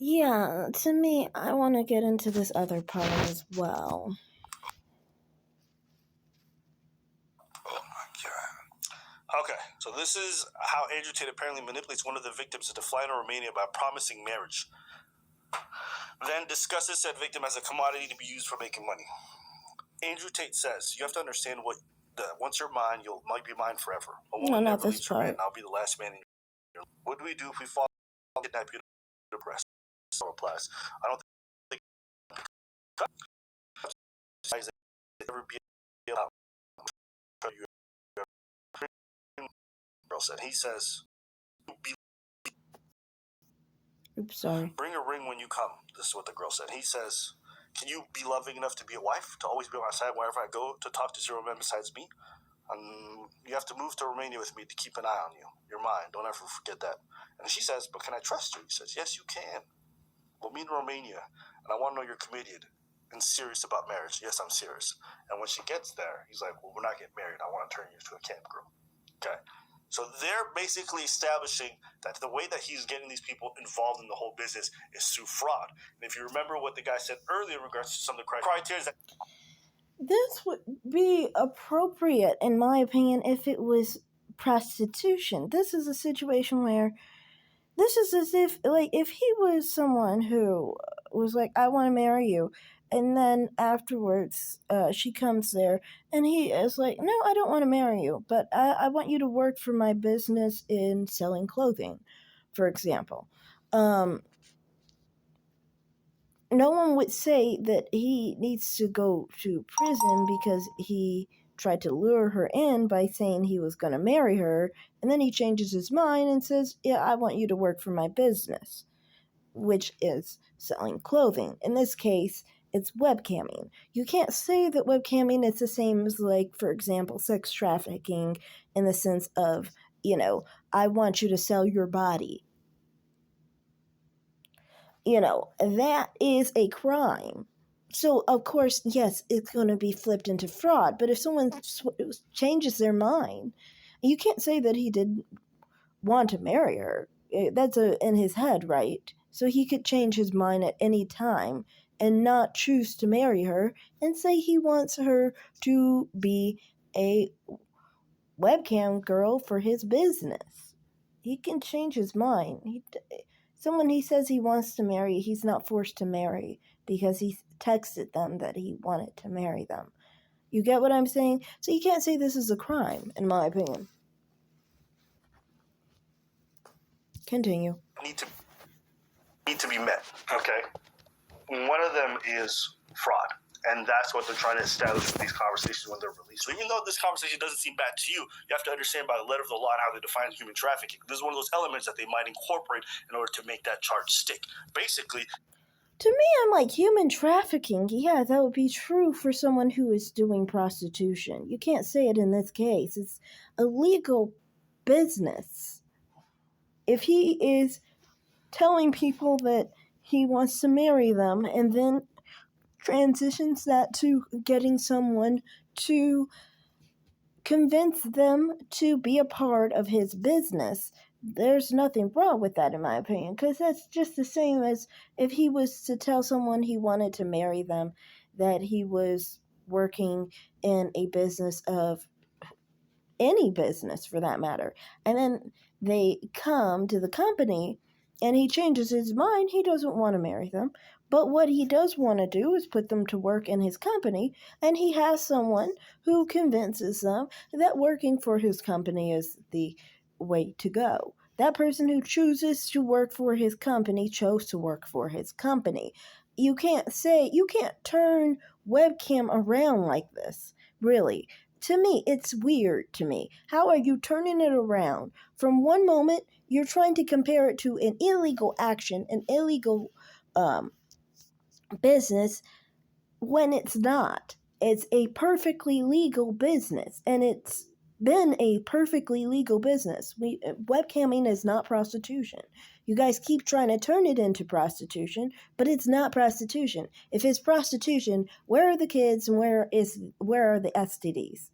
Yeah, to me, I want to get into this other part as well. Oh my God. Okay, so this is how Andrew Tate apparently manipulates one of the victims into flying to Romania by promising marriage. Then discusses said victim as a commodity to be used for making money. Andrew Tate says, you have to understand once you're mine, you might be mine forever. A woman No, not never this leaves her man, part. and I'll be the last man in your life. What do we do if we fall kidnap you to press? So replies, I don't think ever be allowed. Girl said. He says, Oops, sorry. bring a ring when you come. This is what the girl said. He says, can you be loving enough to be a wife, to always be on my side wherever I go, to talk to zero men besides me? You have to move to Romania with me to keep an eye on you. You're mine. Don't ever forget that. And she says, but can I trust you? He says, yes, you can. We'll meet in Romania, and I want to know you're committed and serious about marriage. Yes, I'm serious. And when she gets there, he's like, well, we're not getting married. I want to turn you into a camp girl. Okay. So they're basically establishing that the way that he's getting these people involved in the whole business is through fraud. And if you remember what the guy said earlier in regards to some of the criteria that This would be appropriate, in my opinion, if it was prostitution. This is a situation where this is as if, like, if he was someone who was like, I want to marry you, and then afterwards she comes there and he is like, no, I don't want to marry you, but I want you to work for my business in selling clothing, for example. No one would say that he needs to go to prison because he tried to lure her in by saying he was going to marry her, and then he changes his mind and says, yeah, I want you to work for my business, which is selling clothing. In this case, it's webcamming. You can't say that webcamming is the same as, like, for example, sex trafficking, in the sense of, I want you to sell your body. That is a crime. So, of course, yes, it's going to be flipped into fraud. But if someone changes their mind, you can't say that he didn't want to marry her. That's in his head, right? So he could change his mind at any time and not choose to marry her and say he wants her to be a webcam girl for his business. He can change his mind. Someone he says he wants to marry, he's not forced to marry because he texted them that he wanted to marry them. You get what I'm saying? So you can't say this is a crime, in my opinion. Continue. need to be met. Okay. One of them is fraud. And that's what they're trying to establish with these conversations when they're released. So even though this conversation doesn't seem bad to you, you have to understand by the letter of the law and how they define human trafficking. This is one of those elements that they might incorporate in order to make that charge stick. Basically, to me, I'm like, human trafficking, yeah, that would be true for someone who is doing prostitution. You can't say it in this case. It's a legal business. If he is telling people that he wants to marry them and then transitions that to getting someone to convince them to be a part of his business, there's nothing wrong with that, in my opinion, because that's just the same as if he was to tell someone he wanted to marry them that he was working in a business of any business for that matter, and then they come to the company and he changes his mind. He doesn't want to marry them, but what he does want to do is put them to work in his company, and he has someone who convinces them that working for his company is the way to go. That person who chooses to work for his company chose to work for his company. You can't turn webcam around like this, really. To me, it's weird to me. How are you turning it around? From one moment, you're trying to compare it to an illegal action, an illegal business, when it's not. It's a perfectly legal business, and it's been a perfectly legal business. Webcamming is not prostitution. You guys keep trying to turn it into prostitution, but it's not prostitution. If it's prostitution, where are the kids and where are the STDs?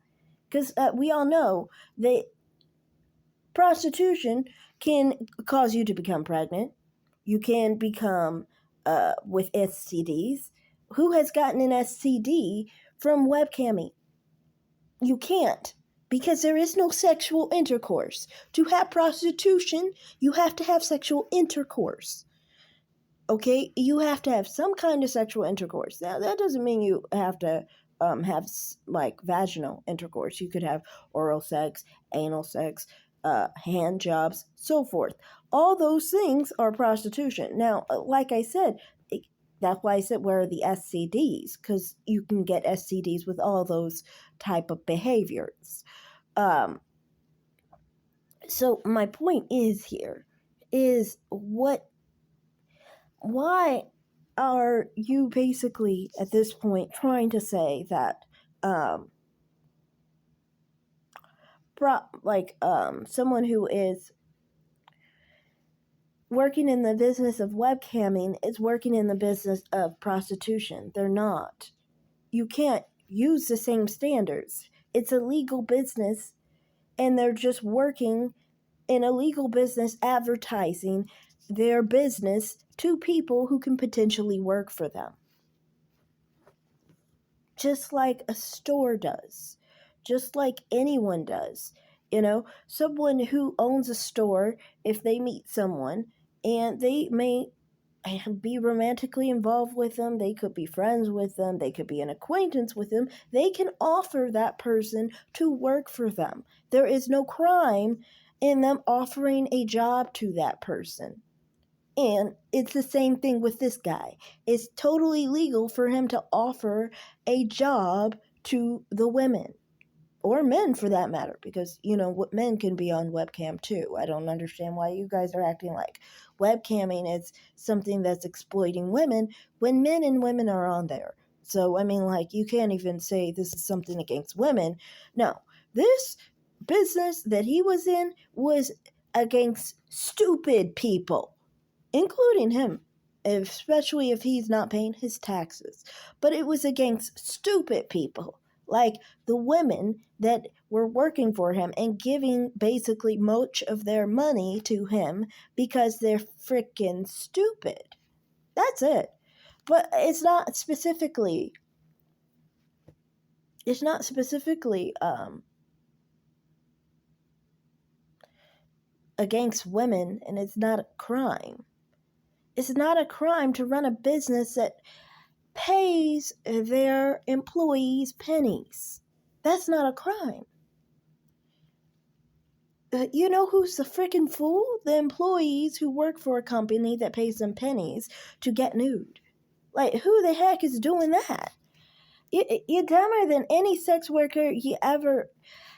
Because we all know that prostitution can cause you to become pregnant. You can become with STDs. Who has gotten an STD from webcamming? You can't, because there is no sexual intercourse. To have prostitution, you have to have sexual intercourse. Okay, you have to have some kind of sexual intercourse. Now, that doesn't mean you have to have like vaginal intercourse. You could have oral sex, anal sex, hand jobs, so forth. All those things are prostitution. Now, like I said, that's why I said where are the STDs, because you can get STDs with all those type of behaviors. Um, so my point is here is why are you basically at this point trying to say that someone who is working in the business of webcamming is working in the business of prostitution? They're not. You can't use the same standards. It's a legal business, and they're just working in a legal business advertising their business to people who can potentially work for them. Just like a store does, just like anyone does. Someone who owns a store, if they meet someone and they may be romantically involved with them, they could be friends with them, they could be an acquaintance with them, they can offer that person to work for them. There is no crime in them offering a job to that person. And it's the same thing with this guy. It's totally legal for him to offer a job to the women, or men for that matter, because, what men can be on webcam too. I don't understand why you guys are acting like webcamming is something that's exploiting women when men and women are on there. So, you can't even say this is something against women. No, this business that he was in was against stupid people, including him, especially if he's not paying his taxes. But it was against stupid people, like the women that were working for him and giving basically much of their money to him because they're freaking stupid. That's it. But it's not specifically against women, and it's not a crime. It's not a crime to run a business that pays their employees pennies. That's not a crime. You know who's the freaking fool? The employees who work for a company that pays them pennies to get nude. Like, who the heck is doing that? You're dumber than any sex worker you ever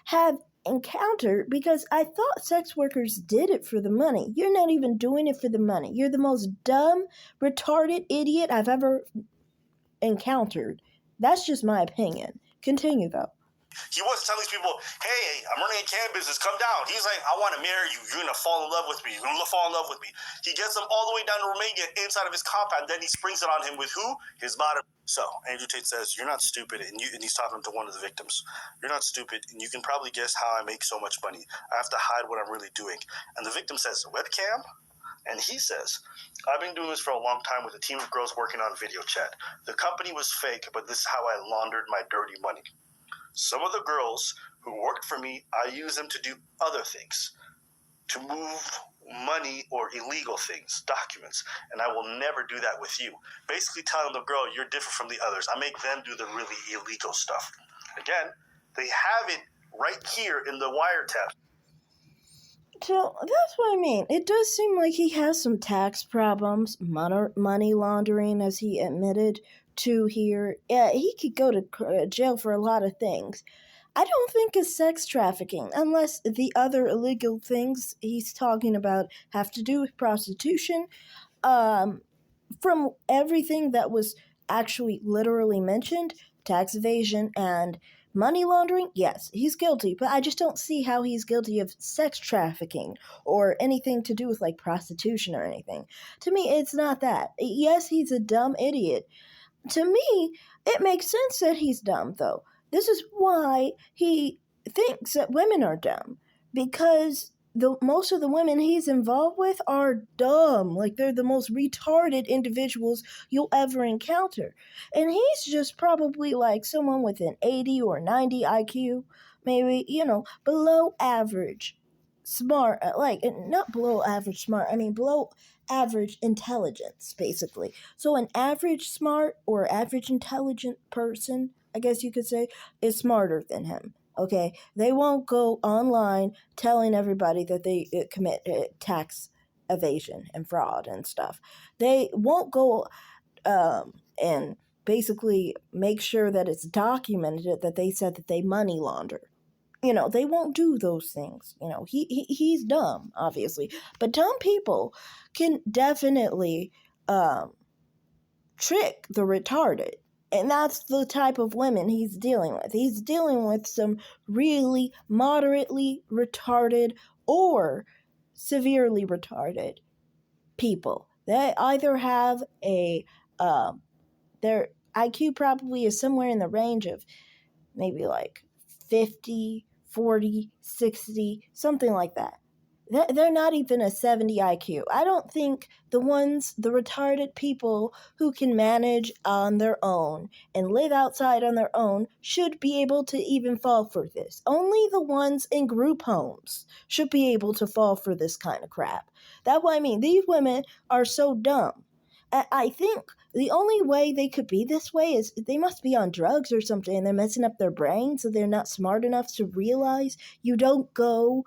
have encountered, because I thought sex workers did it for the money. You're not even doing it for the money. You're the most dumb, retarded idiot I've ever encountered. That's just my opinion. Continue, though. He wasn't telling these people, hey, I'm running a can business, come down. He's like, I want to marry you. You're going to fall in love with me. You're going to fall in love with me. He gets them all the way down to Romania inside of his compound. Then he springs it on him with who? His mother. So Andrew Tate says, you're not stupid. And he's talking to one of the victims. You're not stupid. And you can probably guess how I make so much money. I have to hide what I'm really doing. And the victim says, webcam? And he says, I've been doing this for a long time with a team of girls working on video chat. The company was fake, but this is how I laundered my dirty money. Some of the girls who worked for me, I use them to do other things, to move money or illegal things, documents, and I will never do that with you. Basically telling the girl, you're different from the others. I make them do the really illegal stuff. Again, they have it right here in the wiretap. So that's what I mean. It does seem like he has some tax problems, money laundering, as he admitted to here. Yeah, he could go to jail for a lot of things. I don't think it's sex trafficking, unless the other illegal things he's talking about have to do with prostitution. From everything that was actually literally mentioned, tax evasion and money laundering, yes, he's guilty, but I just don't see how he's guilty of sex trafficking or anything to do with like prostitution or anything. To me, it's not that. Yes, he's a dumb idiot. To me, it makes sense that he's dumb, though. This is why he thinks that women are dumb, because most of the women he's involved with are dumb. Like, they're the most retarded individuals you'll ever encounter. And he's just probably like someone with an 80 or 90 IQ, maybe, below average smart. Like, not below average smart, I mean below average intelligence, basically. So an average smart or average intelligent person, I guess you could say, is smarter than him. Okay, they won't go online telling everybody that they commit tax evasion and fraud and stuff. They won't go and basically make sure that it's documented that they said that they money launder. They won't do those things. He's dumb, obviously, but dumb people can definitely trick the retarded. And that's the type of women he's dealing with. He's dealing with some really moderately retarded or severely retarded people. They either have their IQ probably is somewhere in the range of maybe like 50, 40, 60, something like that. They're not even a 70 IQ. I don't think the retarded people who can manage on their own and live outside on their own should be able to even fall for this. Only the ones in group homes should be able to fall for this kind of crap. That's what I mean. These women are so dumb. I think the only way they could be this way is they must be on drugs or something, and they're messing up their brain, so they're not smart enough to realize you don't go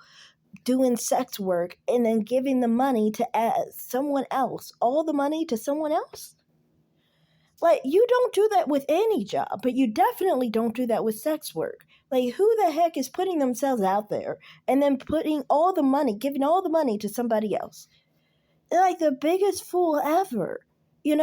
doing sex work and then giving the money to someone else, all the money to someone else. Like, you don't do that with any job, but you definitely don't do that with sex work. Like, who the heck is putting themselves out there and then giving all the money to somebody else? They're like the biggest fool ever. You're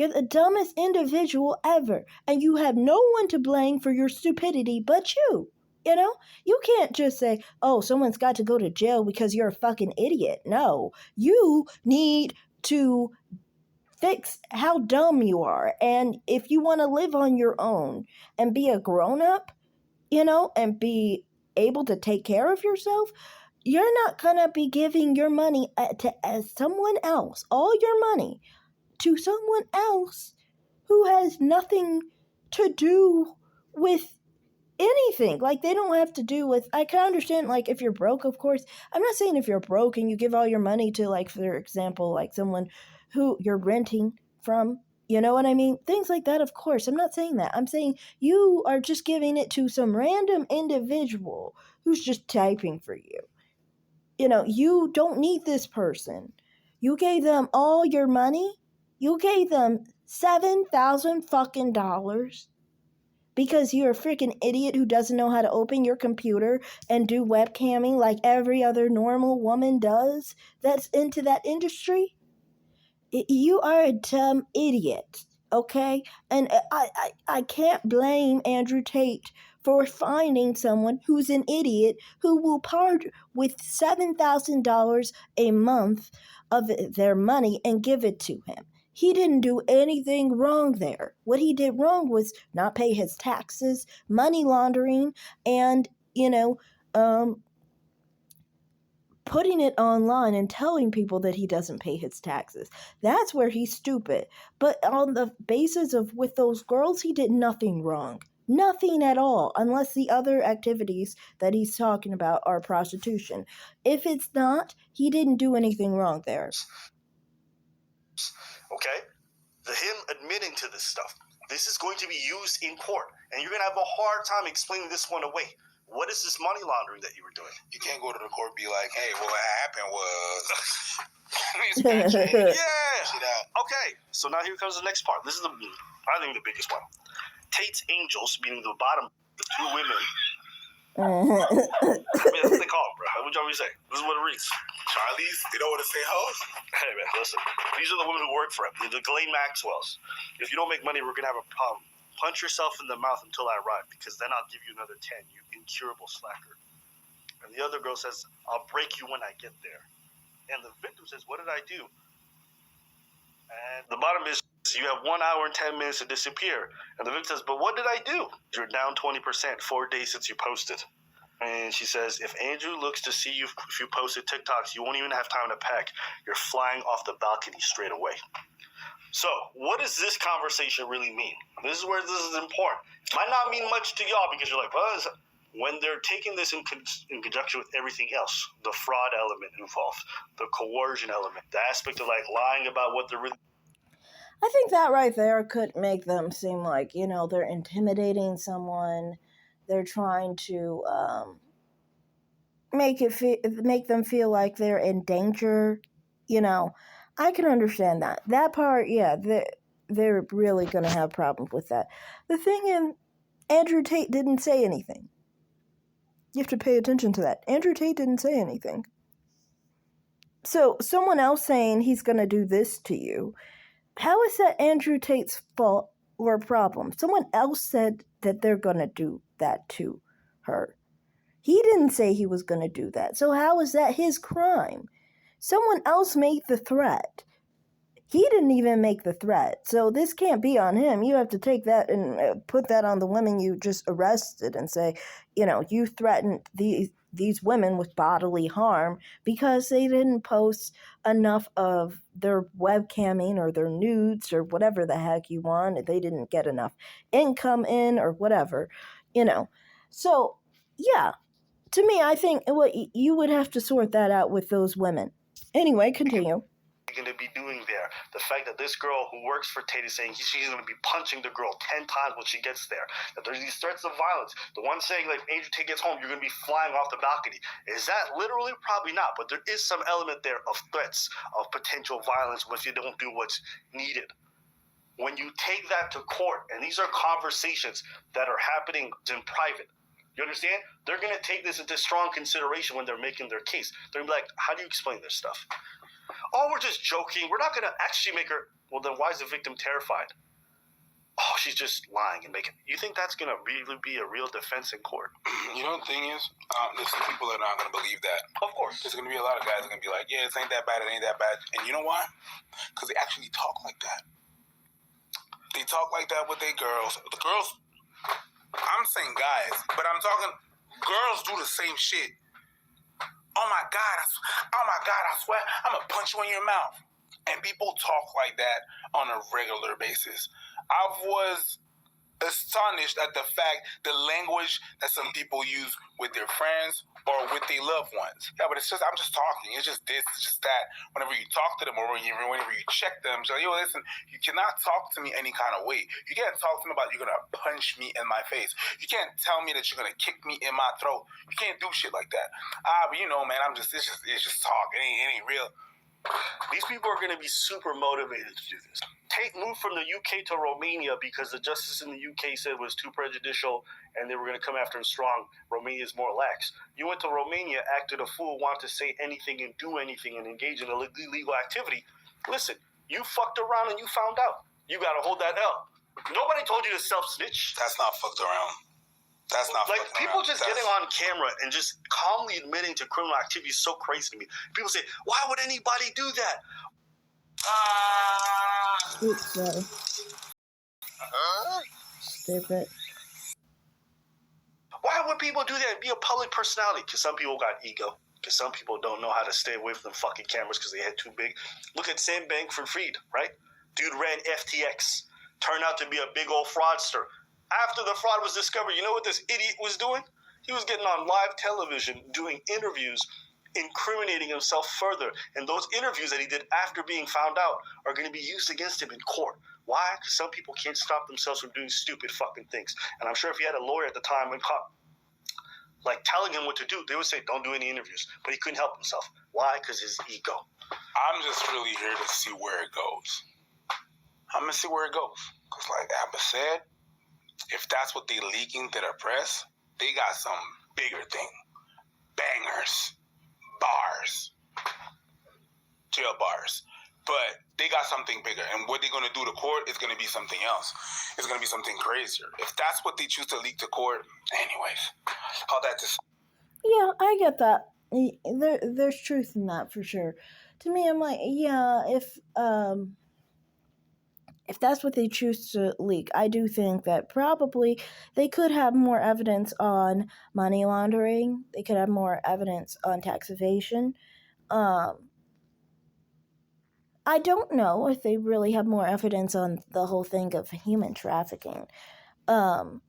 the dumbest individual ever, and you have no one to blame for your stupidity but you. You can't just say, oh, someone's got to go to jail because you're a fucking idiot. No, you need to fix how dumb you are. And if you want to live on your own and be a grown up, and be able to take care of yourself, you're not going to be giving your money to someone else, all your money, to someone else who has nothing to do with anything. Like, they don't have to do with, I can understand, like, if you're broke, of course. I'm not saying if you're broke and you give all your money to, like, for example, like someone who you're renting from, you know what I mean? Things like that, of course. I'm not saying that. I'm saying you are just giving it to some random individual who's just typing for you. You don't need this person. You gave them all your money. You gave them 7,000 fucking dollars because you're a freaking idiot who doesn't know how to open your computer and do webcamming like every other normal woman does that's into that industry. You are a dumb idiot, okay? And I can't blame Andrew Tate for finding someone who's an idiot who will part with $7,000 a month of their money and give it to him. He didn't do anything wrong there. What he did wrong was not pay his taxes, money laundering, and, putting it online and telling people that he doesn't pay his taxes. That's where he's stupid. But on the basis of with those girls, he did nothing wrong. Nothing at all, unless the other activities that he's talking about are prostitution. If it's not, he didn't do anything wrong there. Okay? Him admitting to this stuff. This is going to be used in court, and you're going to have a hard time explaining this one away. What is this money laundering that you were doing? You can't go to the court and be like, hey, what happened was... Yeah. Okay, so now here comes the next part. This is I think the biggest one. Tate's angels, meaning the bottom, the two women. I mean, that's what they call them, bro. What would you want me to say? This is what it reads. Charlie's, they don't want to say hoes? Hey, man, listen. These are the women who work for him. The Ghislaine Maxwells. If you don't make money, we're going to have a problem. Punch yourself in the mouth until I arrive, because then I'll give you another 10, you incurable slacker. And the other girl says, I'll break you when I get there. And the victim says, what did I do? And the bottom is, you have 1 hour and 10 minutes to disappear. And the victim says, but what did I do? You're down 20%, 4 days since you posted. And she says, if Andrew looks to see you if you posted TikToks, you won't even have time to pack. You're flying off the balcony straight away. So, what does this conversation really mean? This is where this is important. It might not mean much to y'all because you're like, well, when they're taking this in conjunction with everything else, the fraud element involved, the coercion element, the aspect of like lying about what they're really. I think that right there could make them seem like, they're intimidating someone. They're trying to make them feel like they're in danger. I can understand that. That part, yeah, they're really going to have problems with that. The thing is, Andrew Tate didn't say anything. You have to pay attention to that. Andrew Tate didn't say anything. So someone else saying he's going to do this to you, how is that Andrew Tate's fault or problem? Someone else said that they're going to do that to her. He didn't say he was going to do that. So how is that his crime? Someone else made the threat. He didn't even make the threat. So this can't be on him. You have to take that and put that on the women you just arrested and say, you threatened these women with bodily harm because they didn't post enough of their webcamming or their nudes or whatever the heck you want. They didn't get enough income in or whatever, So, yeah, to me, I think you would have to sort that out with those women. Anyway, continue. Going to be doing there. The fact that this girl who works for Tate is saying she's going to be punching the girl 10 times when she gets there. That there's these threats of violence. The one saying like Andrew Tate gets home, you're going to be flying off the balcony. Is that literally? Probably not. But there is some element there of threats of potential violence if you don't do what's needed. When you take that to court, and these are conversations that are happening in private. You understand? They're going to take this into strong consideration when they're making their case. They're going to be like, how do you explain this stuff? Oh, we're just joking. We're not going to actually make her. Well, then why is the victim terrified? Oh, she's just lying and making. You think that's going to really be a real defense in court? You know, the thing is, there's some people that are not going to believe that. Of course. There's going to be a lot of guys that are going to be like, yeah, it ain't that bad, it ain't that bad. And you know why? Because they actually talk like that. They talk like that with their girls. The girls, I'm saying guys, but I'm talking, girls do the same shit. Oh my God, I swear, I'm going to punch you in your mouth. And people talk like that on a regular basis. I was astonished at the fact, the language that some people use with their friends or with their loved ones. Yeah, but I'm just talking. It's just this, it's just that. Whenever you talk to them or whenever you check them, so, yo, listen, you cannot talk to me any kind of way. You can't talk to me about you're going to punch me in my face. You can't tell me that you're going to kick me in my throat. You can't do shit like that. But man, it's just talk. It ain't real. These people are going to be super motivated to do this. Tate moved from the UK to Romania because the justice in the UK said it was too prejudicial and they were going to come after him strong. Romania is more lax. You went to Romania, acted a fool, wanted to say anything and do anything and engage in illegal activity. Listen, you fucked around and you found out. You got to hold that L. Nobody told you to self-snitch. That's not fucked around. That's not like people around. just getting on camera and just calmly admitting to criminal activity is so crazy to me. People say, why would anybody do that? Oops, sorry. Stupid. Why would people do that and be a public personality? Because some people got ego. Because some people don't know how to stay away from the fucking cameras because they had too big. Look at Sam Bankman-Fried, right? Dude ran FTX. Turned out to be a big old fraudster. After the fraud was discovered, you know what this idiot was doing? He was getting on live television, doing interviews, incriminating himself further. And those interviews that he did after being found out are going to be used against him in court. Why? Because some people can't stop themselves from doing stupid fucking things. And I'm sure if he had a lawyer at the time and telling him what to do, they would say, don't do any interviews. But he couldn't help himself. Why? Because his ego. I'm just really here to see where it goes. I'm going to see where it goes. Because like Abba said, if that's what they leaking to the press, they got some bigger thing. Bangers. Bars. Jail bars. But they got something bigger. And what they're going to do to court is going to be something else. It's going to be something crazier. If that's what they choose to leak to court, anyways. How that just... Yeah, I get that. There's truth in that for sure. To me, I'm like, yeah, if that's what they choose to leak, I do think that probably they could have more evidence on money laundering. They could have more evidence on tax evasion. I don't know if they really have more evidence on the whole thing of human trafficking. Um,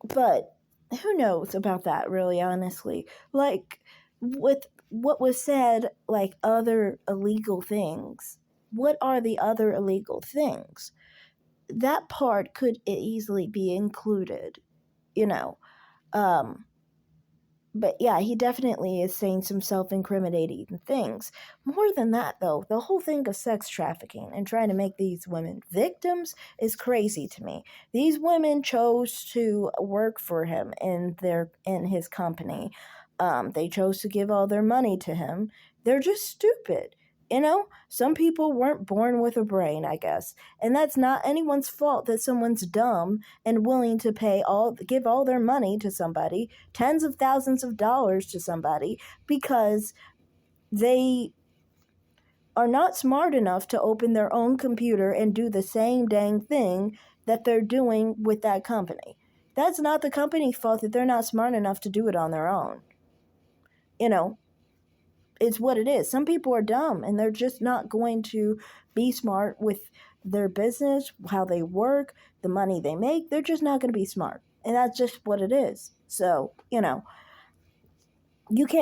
but who knows about that, really, honestly? Like, with what was said, like other illegal things, what are the other illegal things? That part could easily be included, you know. Um, but yeah, he definitely is saying some self incriminating things. More than that, though, the whole thing of sex trafficking and trying to make these women victims is crazy to me. These women chose to work for him in his company. They chose to give all their money to him. They're just stupid. You know, some people weren't born with a brain, I guess. And that's not anyone's fault that someone's dumb and willing to give all their money to somebody, tens of thousands of dollars to somebody, because they are not smart enough to open their own computer and do the same dang thing that they're doing with that company. That's not the company's fault that they're not smart enough to do it on their own. You know, it's what it is. Some people are dumb and they're just not going to be smart with their business, how they work, the money they make. They're just not going to be smart. And that's just what it is. So, you can't